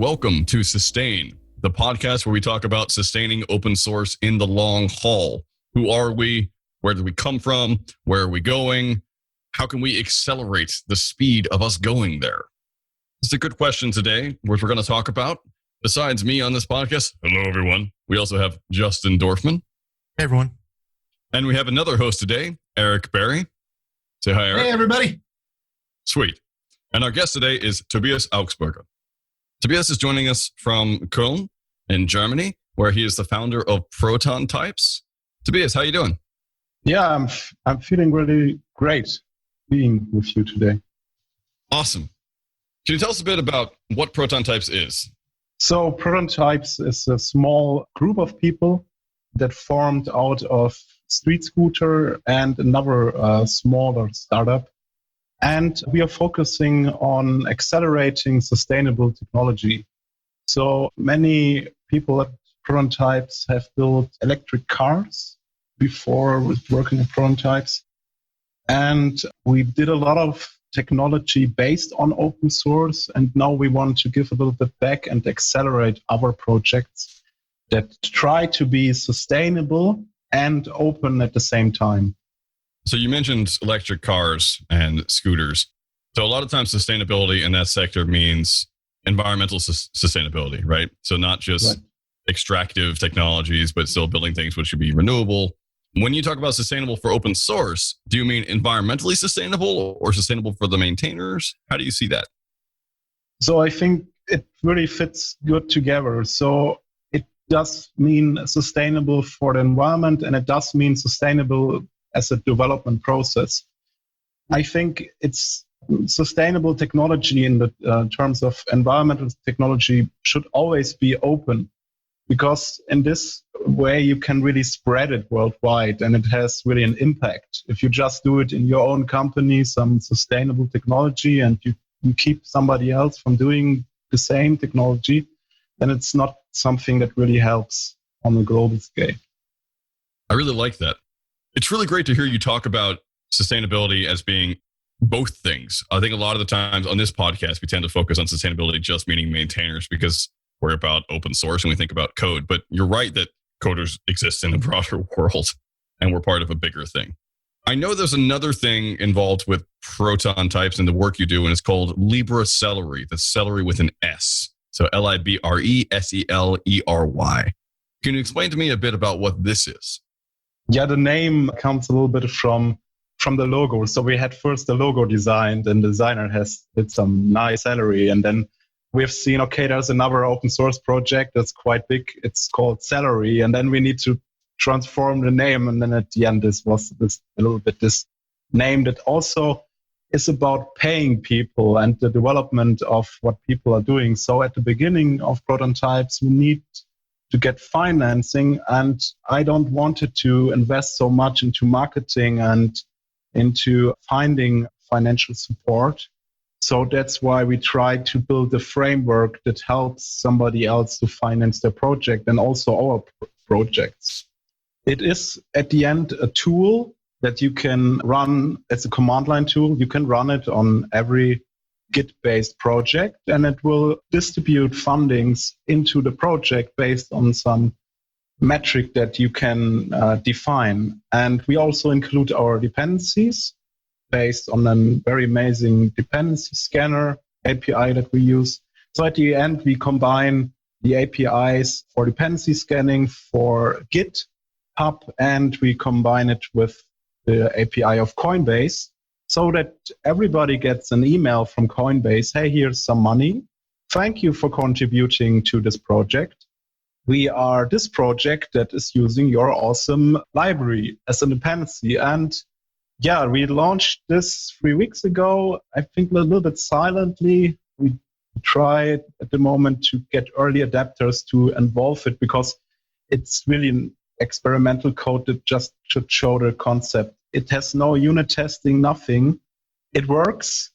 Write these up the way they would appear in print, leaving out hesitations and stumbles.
Welcome to Sustain, the podcast where we talk about sustaining open source in the long haul. Who are we? Where did we come from? Where are we going? How can we accelerate the speed of us going there? It's a good question today, which we're going to talk about. Besides me on this podcast, hello everyone, we also have Justin Dorfman. Hey everyone. And we have another host today, Eric Berry. Say hi, Eric. Hey everybody. Sweet. And our guest today is Tobias Augspurger. Tobias is joining us from Köln in Germany, where he is the founder of ProtonTypes. Tobias, how are you doing? Yeah, I'm feeling really great being with you today. Awesome. Can you tell us a bit about what ProtonTypes is? So ProtonTypes is a small group of people that formed out of Street Scooter and another smaller startup. And we are focusing on accelerating sustainable technology. So many people at ProtonTypes have built electric cars before working at ProtonTypes. And we did a lot of technology based on open source. And now we want to give a little bit back and accelerate our projects that try to be sustainable and open at the same time. So you mentioned electric cars and scooters. So a lot of times sustainability in that sector means environmental sustainability, right? So not just extractive technologies, but still building things which should be renewable. When you talk about sustainable for open source, do you mean environmentally sustainable or sustainable for the maintainers? How do you see that? So I think it really fits good together. So it does mean sustainable for the environment, and it does mean sustainable as a development process. I think it's sustainable technology in the terms of environmental technology should always be open, because in this way you can really spread it worldwide and it has really an impact. If you just do it in your own company, some sustainable technology, and you keep somebody else from doing the same technology, then it's not something that really helps on a global scale. I really like that. It's really great to hear you talk about sustainability as being both things. I think a lot of the times on this podcast, we tend to focus on sustainability just meaning maintainers because we're about open source and we think about code. But you're right that coders exist in a broader world and we're part of a bigger thing. I know there's another thing involved with ProtonTypes and the work you do, and it's called LibreSelery. That's celery with an S. So LibreSelery. Can you explain to me a bit about what this is? Yeah, the name comes a little bit from the logo. So we had first the logo designed, and the designer did some nice celery. And then we've seen, okay, there's another open source project that's quite big. It's called Celery. And then we need to transform the name. And then at the end, this was this name that also is about paying people and the development of what people are doing. So at the beginning of ProtonTypes, we need to get financing, and I don't want to invest so much into marketing and into finding financial support. So that's why we try to build a framework that helps somebody else to finance their project and also our projects. It is at the end a tool that you can run. It's a command line tool. You can run it on every Git-based project, and it will distribute fundings into the project based on some metric that you can define. And we also include our dependencies based on a very amazing dependency scanner API that we use. So at the end, we combine the APIs for dependency scanning for GitHub, and we combine it with the API of Coinbase, so that everybody gets an email from Coinbase, hey, here's some money. Thank you for contributing to this project. We are this project that is using your awesome library as a dependency. And yeah, we launched this 3 weeks ago, I think a little bit silently. We try at the moment to get early adapters to involve it, because it's really an experimental code that just should show the concept. It has no unit testing, nothing. It works,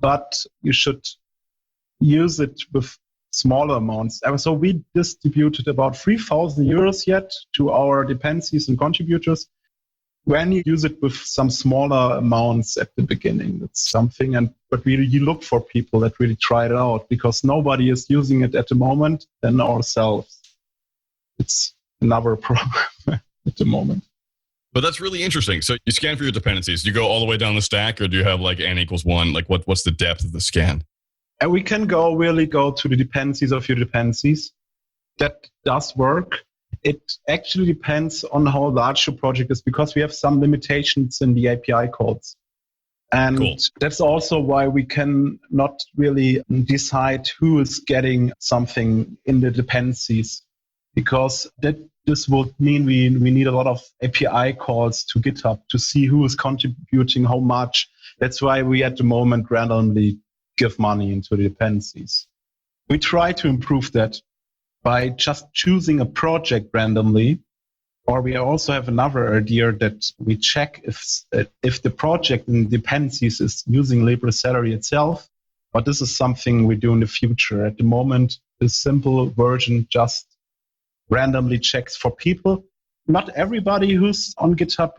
but you should use it with smaller amounts. So we distributed about 3,000 euros yet to our dependencies and contributors. when you use it with some smaller amounts at the beginning, that's something. But you look for people that really try it out, because nobody is using it at the moment than ourselves. It's another problem at the moment. But that's really interesting. So you scan for your dependencies. Do you go all the way down the stack, or do you have like n equals 1? Like what's the depth of the scan? And we can really go to the dependencies of your dependencies. That does work. It actually depends on how large your project is, because we have some limitations in the API codes. And cool. That's also why we can not really decide who is getting something in the dependencies, because this would mean we need a lot of API calls to GitHub to see who is contributing how much. That's why we at the moment randomly give money into the dependencies. We try to improve that by just choosing a project randomly, or we also have another idea that we check if the project in dependencies is using LibreSelery itself, but this is something we do in the future. At the moment, the simple version just randomly checks for people. Not everybody who's on GitHub,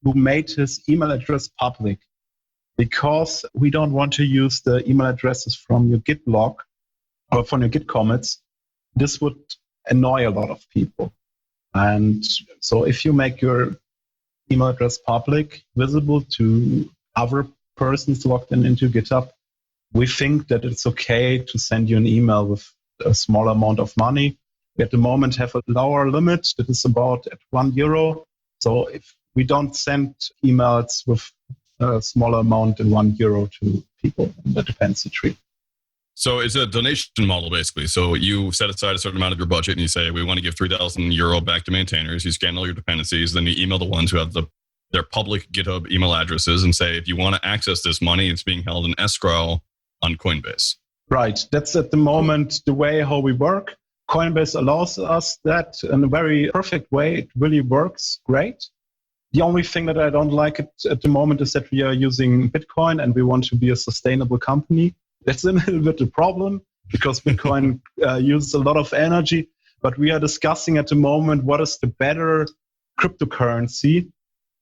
who made his email address public, because we don't want to use the email addresses from your Git log or from your Git commits. This would annoy a lot of people. And so if you make your email address public, visible to other persons logged into GitHub, we think that it's okay to send you an email with a small amount of money. We at the moment have a lower limit that is about at €1. So if we don't send emails with a smaller amount than €1 to people in the dependency tree. So it's a donation model, basically. So you set aside a certain amount of your budget and you say, we want to give €3,000 back to maintainers. You scan all your dependencies. Then you email the ones who have their public GitHub email addresses and say, if you want to access this money, it's being held in escrow on Coinbase. Right. That's at the moment the way how we work. Coinbase allows us that in a very perfect way. It really works great. The only thing that I don't like at the moment is that we are using Bitcoin and we want to be a sustainable company. That's a little bit the problem, because Bitcoin uses a lot of energy. But we are discussing at the moment what is the better cryptocurrency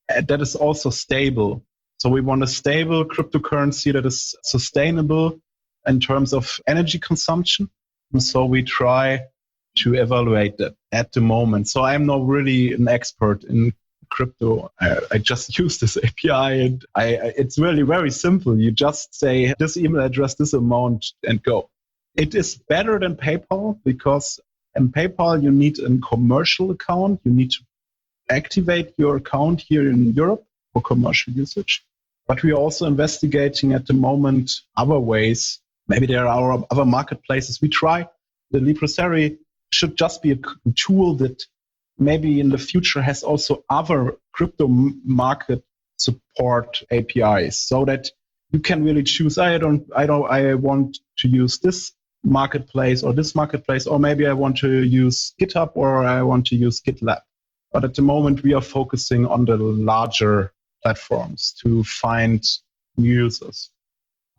that is also stable. So we want a stable cryptocurrency that is sustainable in terms of energy consumption. And so we try to evaluate that at the moment. So I'm not really an expert in crypto. I just use this API, and it's really very simple. You just say this email address, this amount, and go. It is better than PayPal, because in PayPal you need a commercial account. You need to activate your account here in Europe for commercial usage. But we are also investigating at the moment other ways. Maybe there are other marketplaces. We try the LibreSelery should just be a tool that maybe in the future has also other crypto market support APIs, so that you can really choose, I want to use this marketplace or this marketplace, or maybe I want to use GitHub or I want to use GitLab. But at the moment we are focusing on the larger platforms to find new users.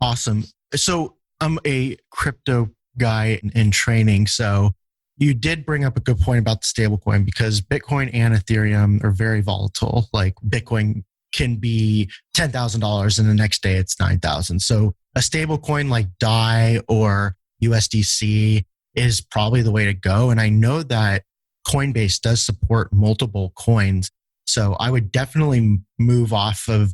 Awesome. So I'm a crypto guy in training. So you did bring up a good point about the stablecoin, because Bitcoin and Ethereum are very volatile. Like Bitcoin can be $10,000 and the next day it's 9,000. So a stablecoin like DAI or USDC is probably the way to go. And I know that Coinbase does support multiple coins. So I would definitely move off of,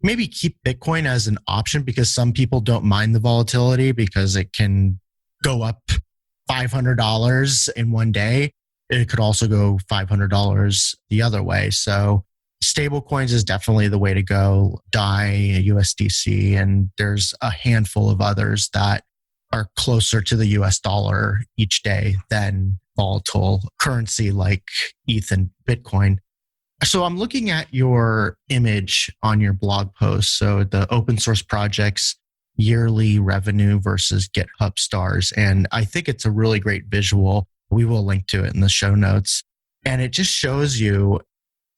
maybe keep Bitcoin as an option, because some people don't mind the volatility because it can go up $500 in one day. It could also go $500 the other way. So stable coins is definitely the way to go. DAI, USDC, and there's a handful of others that are closer to the US dollar each day than volatile currency like ETH and Bitcoin. So I'm looking at your image on your blog post. So the open source projects, yearly revenue versus GitHub stars. And I think it's a really great visual. We will link to it in the show notes. And it just shows you,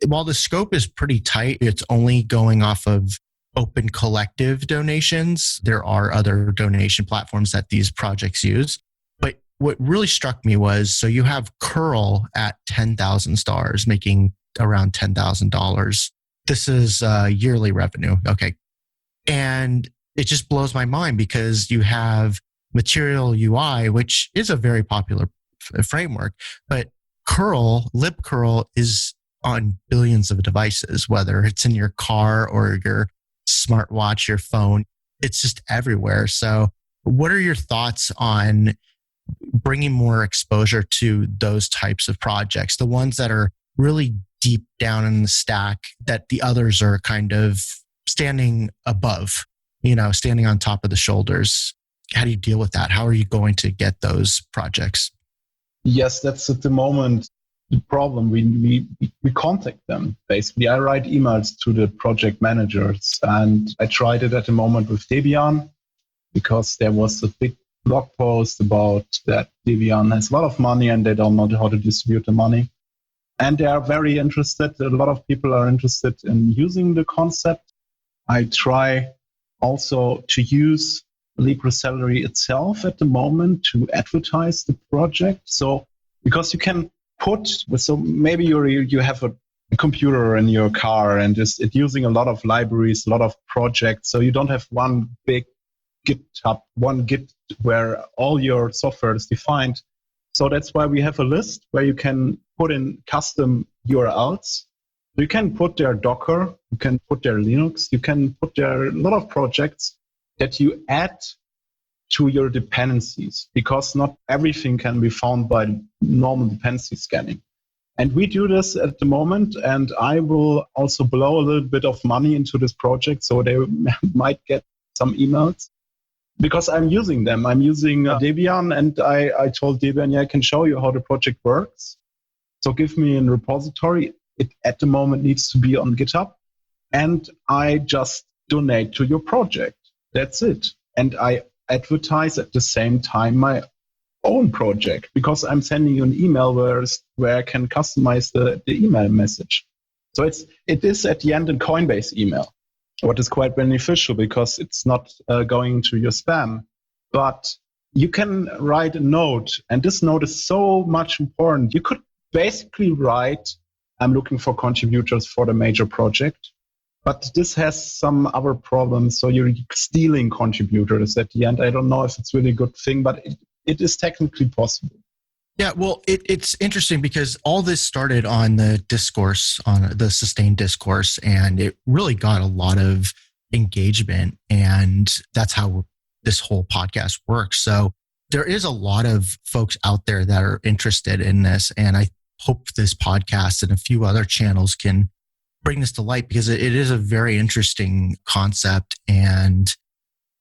while the scope is pretty tight, it's only going off of open collective donations. There are other donation platforms that these projects use. But what really struck me was, so you have curl at 10,000 stars, making around $10,000. This is yearly revenue. Okay. And it just blows my mind because you have Material UI, which is a very popular framework, but libcurl is on billions of devices, whether it's in your car or your smartwatch, your phone, it's just everywhere. So what are your thoughts on bringing more exposure to those types of projects, the ones that are really deep down in the stack that the others are kind of standing above, standing on top of the shoulders? How do you deal with that? How are you going to get those projects? Yes, that's at the moment the problem. We contact them. Basically, I write emails to the project managers, and I tried it at the moment with Debian because there was a big blog post about that Debian has a lot of money and they don't know how to distribute the money. And they are very interested. A lot of people are interested in using the concept. I try also to use LibreSelery itself at the moment to advertise the project. So because you can maybe you have a computer in your car and it's using a lot of libraries, a lot of projects. So you don't have one big GitHub, one Git where all your software is defined. So that's why we have a list where you can put in custom URLs. You can put their Docker, you can put their Linux, you can put there a lot of projects that you add to your dependencies, because not everything can be found by normal dependency scanning. And we do this at the moment, and I will also blow a little bit of money into this project, so they might get some emails. Because I'm using them. I'm using Debian, and I told Debian, I can show you how the project works. So give me a repository. It at the moment needs to be on GitHub, and I just donate to your project. That's it. And I advertise at the same time my own project, because I'm sending you an email where I can customize the email message. So it is at the end a Coinbase email, what is quite beneficial because it's not going to your spam. But you can write a note, and this note is so much important. You could basically write, I'm looking for contributors for the major project. But this has some other problems. So you're stealing contributors at the end. I don't know if it's really a good thing, but it is technically possible. Yeah, well, it's interesting because all this started on the discourse, on the sustained discourse, and it really got a lot of engagement. And that's how this whole podcast works. So there is a lot of folks out there that are interested in this. And I hope this podcast and a few other channels can bring this to light, because it is a very interesting concept. And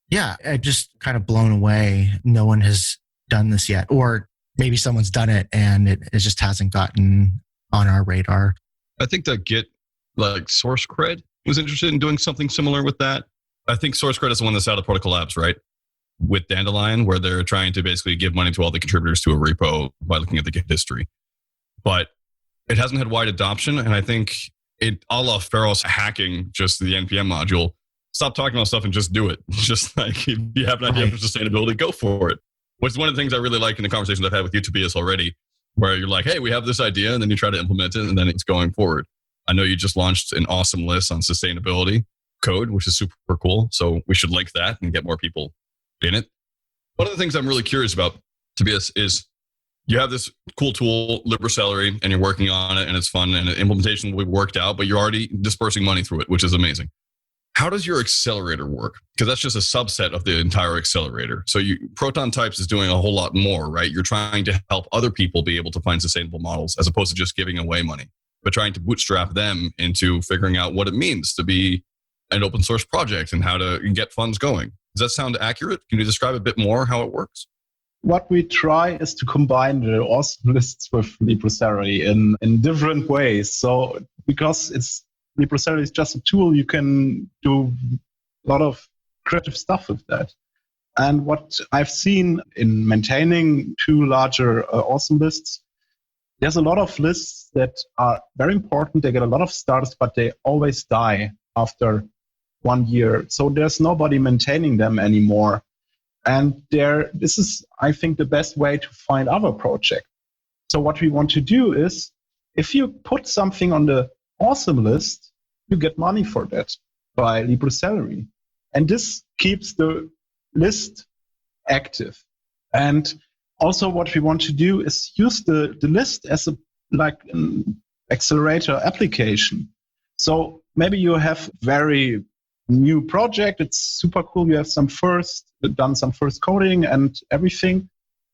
yeah, I'm just kind of blown away. No one has done this yet, or maybe someone's done it and it just hasn't gotten on our radar. I think that Git, like SourceCred, was interested in doing something similar with that. I think SourceCred is the one that's out of Protocol Labs, right? With Dandelion, where they're trying to basically give money to all the contributors to a repo by looking at the Git history. But it hasn't had wide adoption, and I think it, a la Feral's hacking just the NPM module, stop talking about stuff and just do it. Just like, if you have an idea for sustainability, go for it. Which is one of the things I really like in the conversations I've had with you, Tobias, already, where you're like, hey, we have this idea, and then you try to implement it, and then it's going forward. I know you just launched an awesome list on sustainability code, which is super cool. So we should link that and get more people in it. One of the things I'm really curious about, Tobias, is you have this cool tool, LibreSelery, and you're working on it, and it's fun, and the implementation will be worked out, but you're already dispersing money through it, which is amazing. How does your accelerator work? Because that's just a subset of the entire accelerator. So ProtonTypes is doing a whole lot more, right? You're trying to help other people be able to find sustainable models, as opposed to just giving away money, but trying to bootstrap them into figuring out what it means to be an open source project and how to get funds going. Does that sound accurate? Can you describe a bit more how it works? What we try is to combine the awesome lists with LibreSelery in different ways. So because LibreSelery is just a tool, you can do a lot of creative stuff with that. And what I've seen in maintaining two larger awesome lists, there's a lot of lists that are very important. They get a lot of stars, but they always die after 1 year. So there's nobody maintaining them anymore. And this is, I think, the best way to find other projects. So what we want to do is, if you put something on the awesome list, you get money for that by LibreSelery. And this keeps the list active. And also what we want to do is use the list as an accelerator application. So maybe you have very new project. It's super cool. You have done some first coding and everything,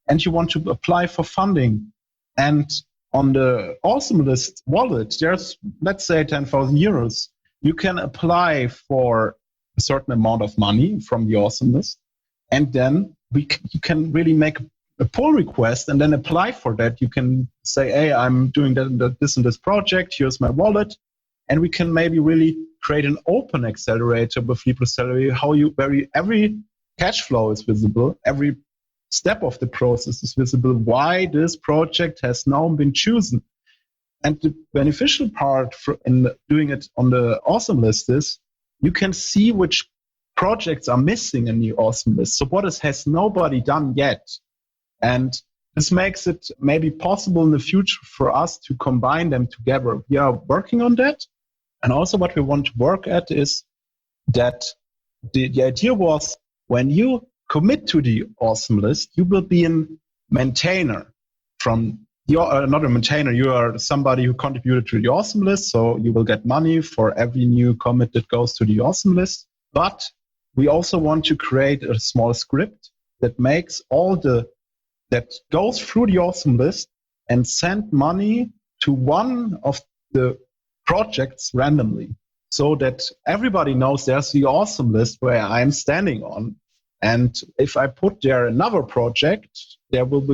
and you want to apply for funding. And on the Awesome List wallet, there's, let's say, 10,000 euros. You can apply for a certain amount of money from the Awesome List, and then you can really make a pull request and then apply for that. You can say, hey, I'm doing this and this project. Here's my wallet. And we can maybe really create an open accelerator with LibreSelery, where every cash flow is visible, every step of the process is visible, why this project has now been chosen. And the beneficial part in doing it on the Awesome List is you can see which projects are missing in the Awesome List. So what has nobody done yet? And this makes it maybe possible in the future for us to combine them together. We are working on that. And also what we want to work at is that the idea was when you commit to the Awesome List, you will be a maintainer not a maintainer. You are somebody who contributed to the Awesome List. So you will get money for every new commit that goes to the Awesome List. But we also want to create a small script that makes that goes through the Awesome List and send money to one of the projects randomly, so that everybody knows there's the Awesome List where I'm standing on. And if I put there another project, there will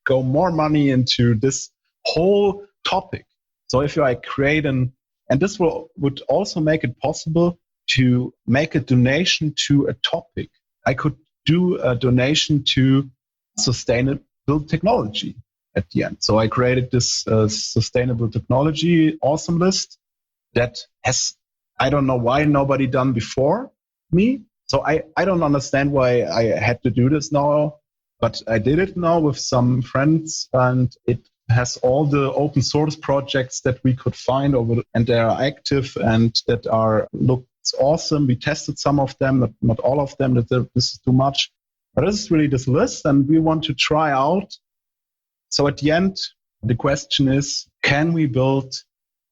go more money into this whole topic. So if I create and this would also make it possible to make a donation to a topic. I could do a donation to sustainable technology at the end. So I created this sustainable technology Awesome List that has, I don't know why nobody done before me. So I don't understand why I had to do this now, but I did it now with some friends, and it has all the open source projects that we could find and they are active and that looks awesome. We tested some of them, not all of them, that this is too much. But this is really this list, and we want to try out. So at the end, the question is, can we build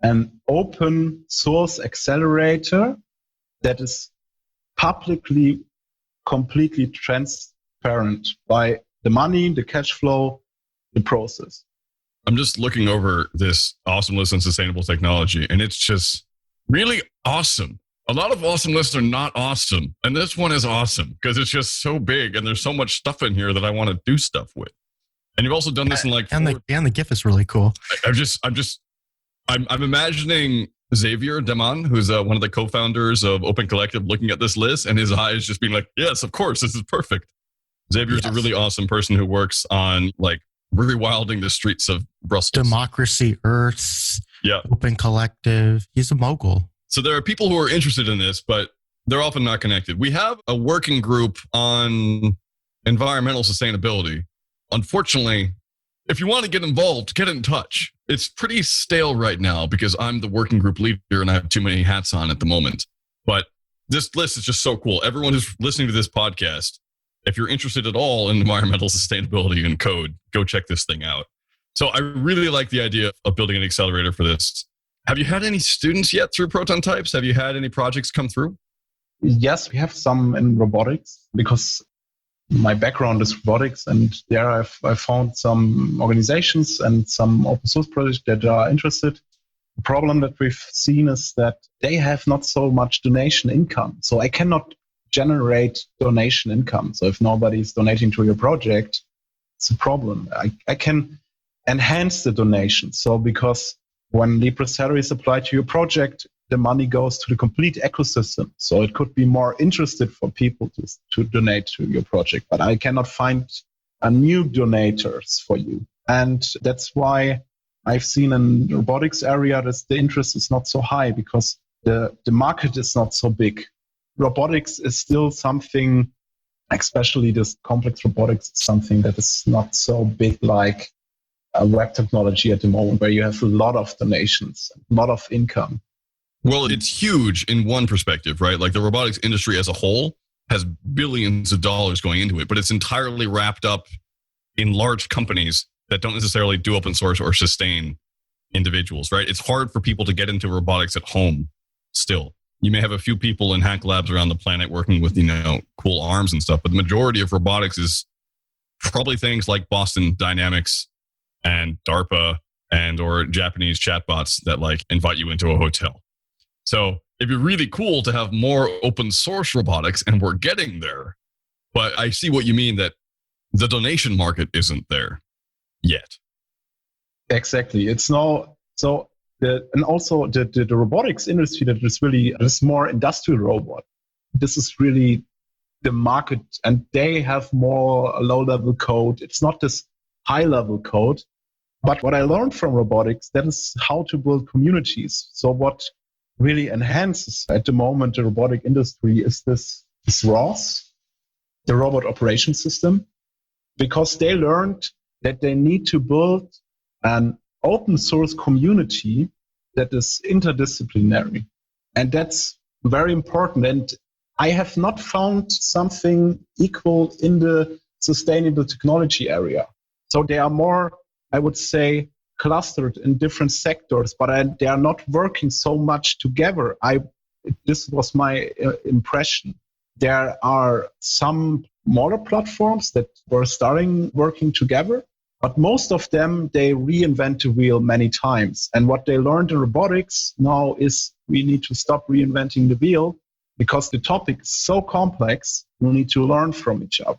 an open source accelerator that is publicly, completely transparent by the money, the cash flow, the process? I'm just looking over this Awesome List and sustainable technology, and it's just really awesome. A lot of Awesome Lists are not awesome, and this one is awesome because it's just so big, and there's so much stuff in here that I want to do stuff with. And you've also done this in the GIF is really cool. I'm imagining Xavier Deman, who's one of the co-founders of Open Collective, looking at this list and his eyes just being like, yes, of course, this is perfect. Xavier's a really awesome person who works on rewilding the streets of Brussels. Democracy Earth, Open Collective. He's a mogul. So there are people who are interested in this, but they're often not connected. We have a working group on environmental sustainability. Unfortunately, if you want to get involved, get in touch. It's pretty stale right now because I'm the working group leader and I have too many hats on at the moment. But this list is just so cool. Everyone who's listening to this podcast, if you're interested at all in environmental sustainability and code, go check this thing out. So I really like the idea of building an accelerator for this. Have you had any students yet through ProtonTypes? Have you had any projects come through? Yes, we have some in robotics because my background is robotics, and there I found some organizations and some open source projects that are interested. The problem that we've seen is that they have not so much donation income. So I cannot generate donation income. So if nobody is donating to your project, it's a problem. I can enhance the donation. So because when LibreSelery is applied to your project, the money goes to the complete ecosystem. So it could be more interested for people to donate to your project, but I cannot find a new donators for you. And that's why I've seen in the robotics area that the interest is not so high because the market is not so big. Robotics is still something, especially this complex robotics, is something that is not so big like web technology at the moment, where you have a lot of donations, a lot of income. Well, it's huge in one perspective, right? Like the robotics industry as a whole has billions of dollars going into it, but it's entirely wrapped up in large companies that don't necessarily do open source or sustain individuals, right? It's hard for people to get into robotics at home still. You may have a few people in hack labs around the planet working with, cool arms and stuff, but the majority of robotics is probably things like Boston Dynamics and DARPA and or Japanese chatbots that like invite you into a hotel. So it'd be really cool to have more open source robotics, and we're getting there. But I see what you mean, that the donation market isn't there yet. Exactly. It's now so. And also the robotics industry that is really this more industrial robot. This is really the market, and they have more low-level code. It's not this high-level code. But what I learned from robotics, that is how to build communities. So what really enhances at the moment the robotic industry is this ROS, the robot operation system, because they learned that they need to build an open source community that is interdisciplinary. And that's very important. And I have not found something equal in the sustainable technology area. So they are more, I would say, clustered in different sectors, but they are not working so much together. This was my impression. There are some smaller platforms that were starting working together, but most of them, they reinvent the wheel many times. And what they learned in robotics now is we need to stop reinventing the wheel because the topic is so complex, we need to learn from each other.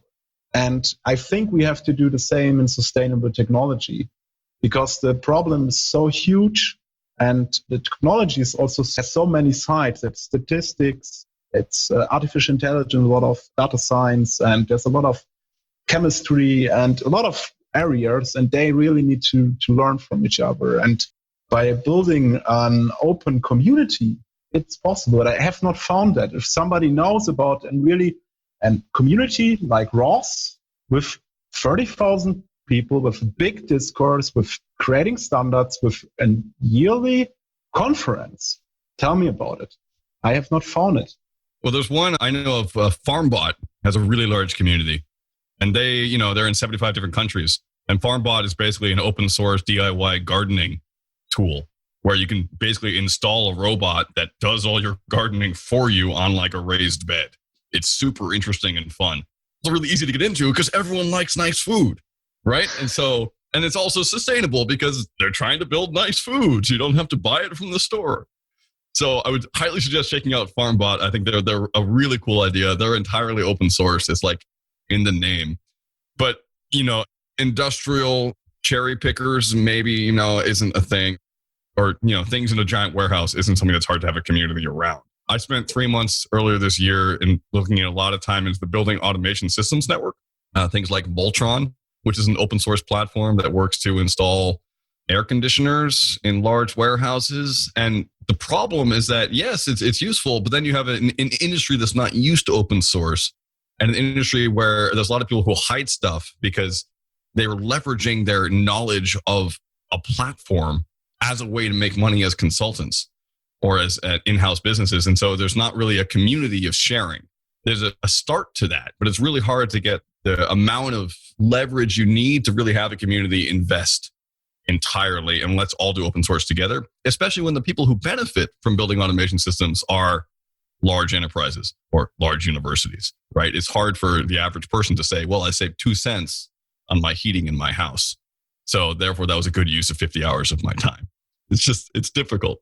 And I think we have to do the same in sustainable technology because the problem is so huge and the technology is also has so many sides. It's statistics, it's artificial intelligence, a lot of data science, and there's a lot of chemistry and a lot of areas, and they really need to learn from each other. And by building an open community, it's possible. I have not found that. If somebody knows about a community like ROS with 30,000 people, with a big discourse, with creating standards, with a yearly conference, tell me about it. I have not found it. Well, there's one I know of, FarmBot has a really large community. And they're in 75 different countries. And FarmBot is basically an open source DIY gardening tool where you can basically install a robot that does all your gardening for you on like a raised bed. It's super interesting and fun. It's really easy to get into because everyone likes nice food, right? And it's also sustainable because they're trying to build nice food. So you don't have to buy it from the store. So I would highly suggest checking out FarmBot. I think they're a really cool idea. They're entirely open source. It's like in the name. But, industrial cherry pickers maybe, isn't a thing. Or, things in a giant warehouse isn't something that's hard to have a community around. I spent 3 months earlier this year in looking at a lot of time into the Building Automation Systems Network. Things like Voltron, which is an open source platform that works to install air conditioners in large warehouses. And the problem is that, yes, it's useful, but then you have an industry that's not used to open source. And an industry where there's a lot of people who hide stuff because they're leveraging their knowledge of a platform as a way to make money as consultants or as in-house businesses. And so there's not really a community of sharing. There's a start to that, but it's really hard to get the amount of leverage you need to really have a community invest entirely and let's all do open source together, especially when the people who benefit from building automation systems are large enterprises or large universities, right? It's hard for the average person to say, well, I saved 2 cents on my heating in my house. So therefore, that was a good use of 50 hours of my time. It's difficult.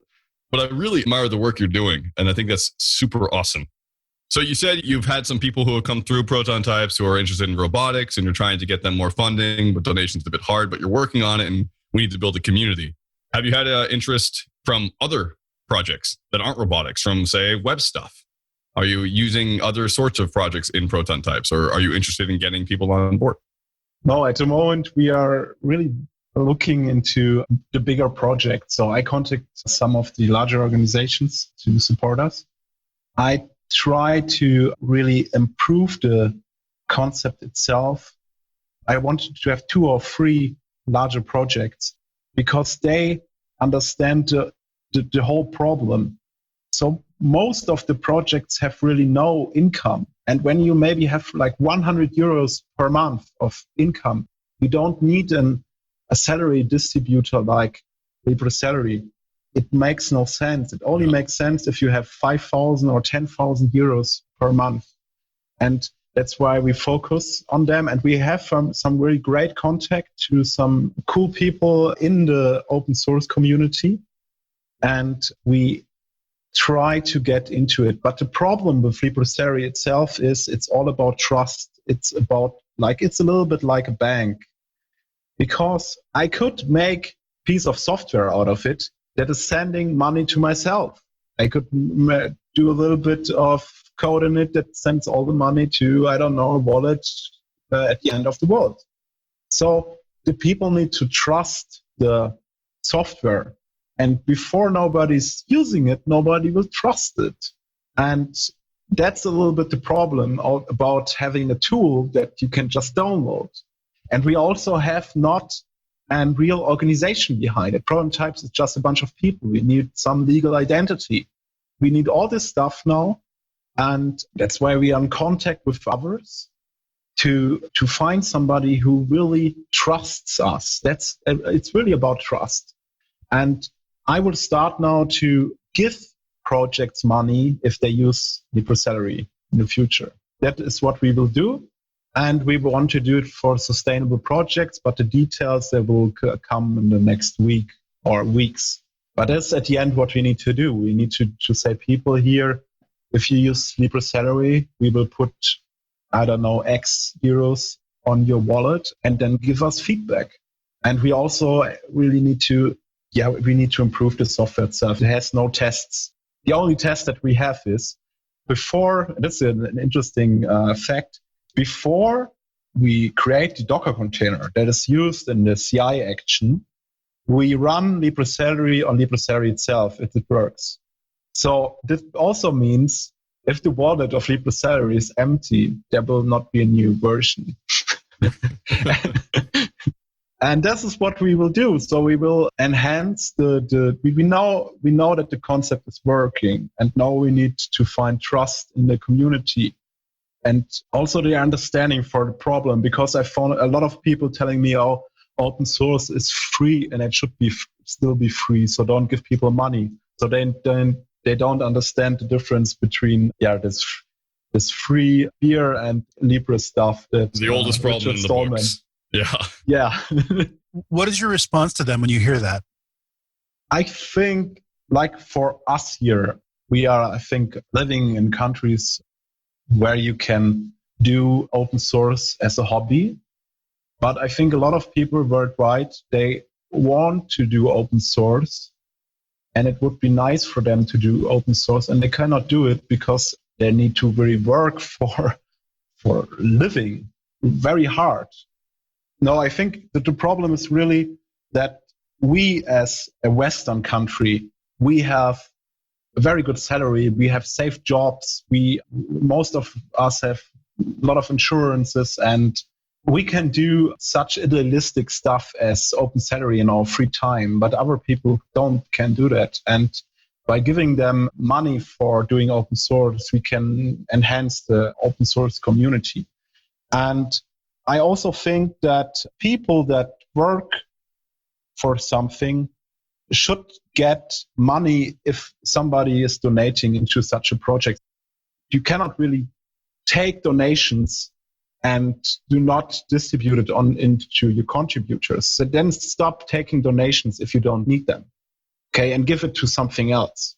But I really admire the work you're doing. And I think that's super awesome. So you said you've had some people who have come through ProtonTypes who are interested in robotics and you're trying to get them more funding, but donations a bit hard, but you're working on it and we need to build a community. Have you had interest from other projects that aren't robotics, from, say, web stuff? Are you using other sorts of projects in ProtonTypes, or are you interested in getting people on board? No, at the moment, we are really looking into the bigger projects. So I contact some of the larger organizations to support us. I try to really improve the concept itself. I wanted to have 2 or 3 larger projects because they understand the whole problem. So most of the projects have really no income. And when you maybe have like 100 euros per month of income, you don't need a salary distributor like LibreSelery. It makes no sense. It only makes sense if you have 5,000 or 10,000 euros per month. And that's why we focus on them. And we have some really great contact to some cool people in the open source community. And we try to get into it. But the problem with LibreSelery itself is it's all about trust. It's about it's a little bit like a bank, because I could make a piece of software out of it that is sending money to myself. I could do a little bit of code in it that sends all the money to, I don't know, a wallet at the end of the world. So the people need to trust the software. And before nobody's using it, nobody will trust it. And that's a little bit the problem about having a tool that you can just download. And we also have not a real organization behind it. ProtonTypes is just a bunch of people. We need some legal identity. We need all this stuff now. And that's why we are in contact with others to find somebody who really trusts us. It's really about trust. And I will start now to give projects money if they use LibreSelery in the future. That is what we will do. And we want to do it for sustainable projects, but the details they will come in the next week or weeks. But that's at the end what we need to do. We need to say, people here, if you use LibreSelery, we will put, I don't know, X euros on your wallet and then give us feedback. And we also really need to improve the software itself. It has no tests. The only test that we have is before, that's an interesting fact, before we create the Docker container that is used in the CI action, we run LibreSelery on LibreSelery itself if it works. So this also means if the wallet of LibreSelery is empty, there will not be a new version. And this is what we will do. So we will enhance we know that the concept is working, and now we need to find trust in the community and also the understanding for the problem, because I found a lot of people telling me, oh, open source is free and it should still be free. So don't give people money. So they don't understand the difference between this free beer and Libre stuff. The oldest problem in the books. Yeah. What is your response to them when you hear that? I think, like for us here, we are, I think, living in countries where you can do open source as a hobby. But I think a lot of people worldwide, they want to do open source, and it would be nice for them to do open source, and they cannot do it because they need to really work for living very hard. No, I think that the problem is really that we as a Western country, we have a very good salary. We have safe jobs. Most of us have a lot of insurances, and we can do such idealistic stuff as OpenSelery in our free time, but other people can do that. And by giving them money for doing open source, we can enhance the open source community. And I also think that people that work for something should get money if somebody is donating into such a project. You cannot really take donations and do not distribute it into your contributors. So then stop taking donations if you don't need them, okay, and give it to something else.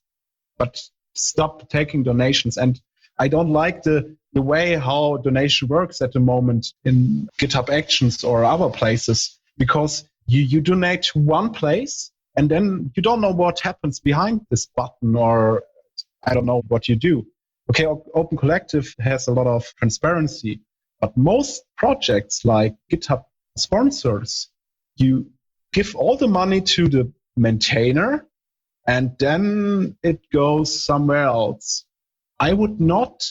But stop taking donations. And I don't like the way how donation works at the moment in GitHub Actions or other places, because you donate to one place and then you don't know what happens behind this button, or I don't know what you do. Okay, Open Collective has a lot of transparency, but most projects like GitHub sponsors, you give all the money to the maintainer and then it goes somewhere else. I would not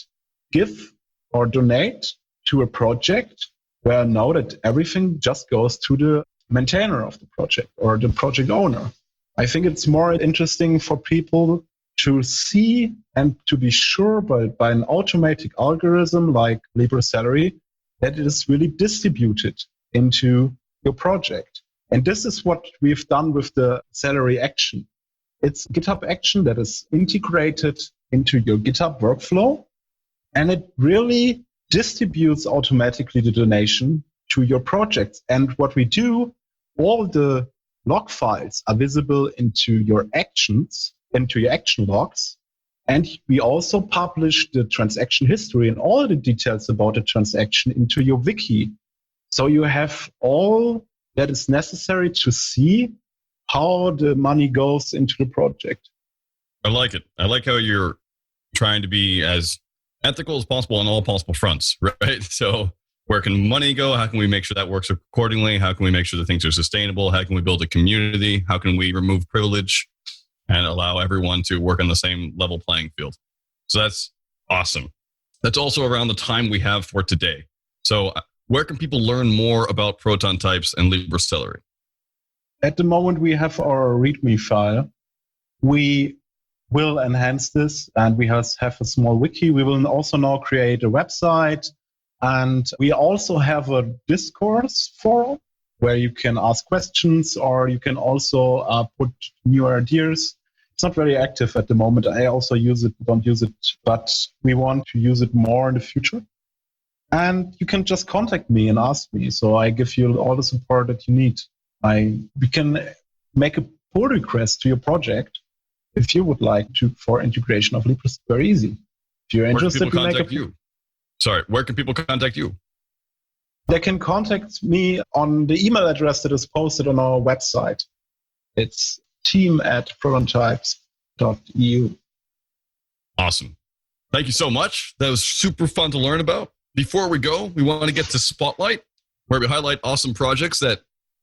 give or donate to a project where I know that everything just goes to the maintainer of the project or the project owner. I think it's more interesting for people to see and to be sure by an automatic algorithm like LibreSelery that it is really distributed into your project. And this is what we've done with the Celery action. It's GitHub action that is integrated into your GitHub workflow, and it really distributes automatically the donation to your projects. And what we do, all the log files are visible into your actions, into your action logs. And we also publish the transaction history and all the details about the transaction into your wiki. So you have all that is necessary to see how the money goes into the project. I like it. I like how you're trying to be as ethical as possible on all possible fronts, right? So where can money go? How can we make sure that works accordingly? How can we make sure that things are sustainable? How can we build a community? How can we remove privilege and allow everyone to work on the same level playing field? So that's awesome. That's also around the time we have for today. So where can people learn more about ProtonTypes and LibreSelery? At the moment, we have our README file. We will enhance this, and we have a small wiki. We will also now create a website, and we also have a discourse forum where you can ask questions, or you can also put new ideas. It's not very active at the moment. I also don't use it, but we want to use it more in the future. And you can just contact me and ask me. So I give you all the support that you need. We can make a pull request to your project if you would like to for integration of Libre. It's very easy. If you're interested, where can people contact you? Sorry, where can people contact you? They can contact me on the email address that is posted on our website. It's team@ProtonTypes.eu. Awesome. Thank you so much. That was super fun to learn about. Before we go, we want to get to Spotlight, where we highlight awesome projects that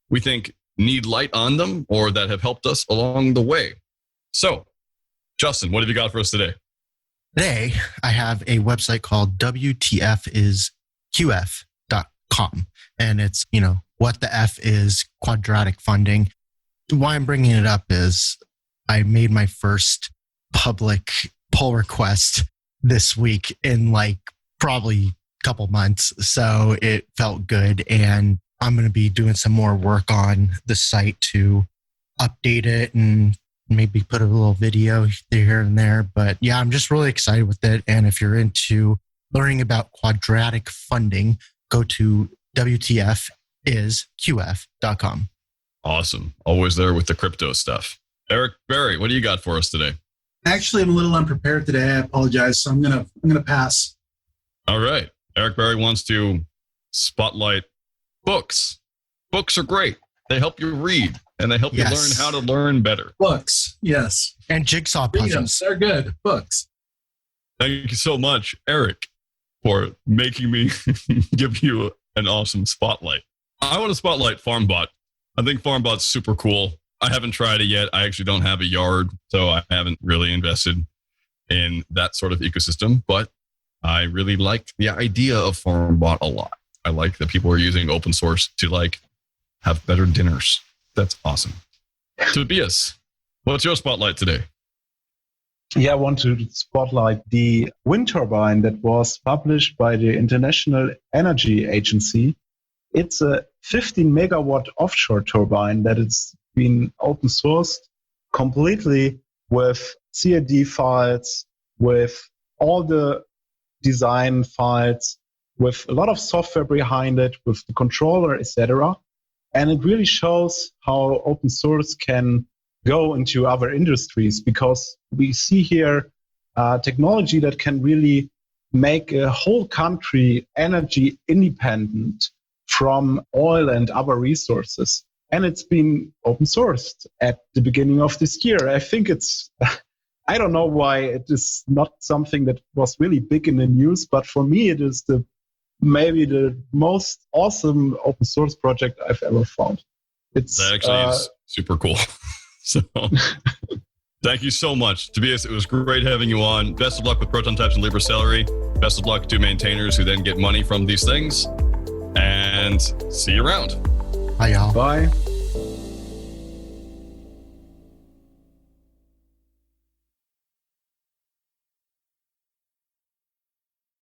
we think need light on them or that have helped us along the way. So, Justin, what have you got for us today? Today, I have a website called WTFisQF.com. And it's, what the F is quadratic funding. Why I'm bringing it up is I made my first public pull request this week in probably a couple months. So it felt good. And I'm going to be doing some more work on the site to update it and maybe put a little video here and there. But yeah, I'm just really excited with it. And if you're into learning about quadratic funding, go to WTFisQF.com. Awesome. Always there with the crypto stuff. Eric Berry, what do you got for us today? Actually, I'm a little unprepared today. I apologize. So I'm gonna pass. All right. Eric Berry wants to spotlight books. Books are great. They help you read and they help you learn how to learn better. Books, yes. And jigsaw puzzles. They're good. Books. Thank you so much, Eric, for making me give you an awesome spotlight. I want to spotlight FarmBot. I think FarmBot's super cool. I haven't tried it yet. I actually don't have a yard, so I haven't really invested in that sort of ecosystem, but I really like the idea of FarmBot a lot. I like that people are using open source to have better dinners. That's awesome. Tobias, what's your spotlight today? Yeah, I want to spotlight the wind turbine that was published by the International Energy Agency. It's a 15 megawatt offshore turbine that has been open sourced completely with CAD files, with all the design files, with a lot of software behind it, with the controller, etc. And it really shows how open source can go into other industries, because we see here technology that can really make a whole country energy independent from oil and other resources. And it's been open sourced at the beginning of this year. I think I don't know why it is not something that was really big in the news, but for me, it is maybe the most awesome open source project I've ever found. That actually is super cool. So thank you so much, Tobias. It was great having you on. Best of luck with ProtonTypes and LibreSelery. Best of luck to maintainers who then get money from these things. And see you around. Bye, y'all. Bye.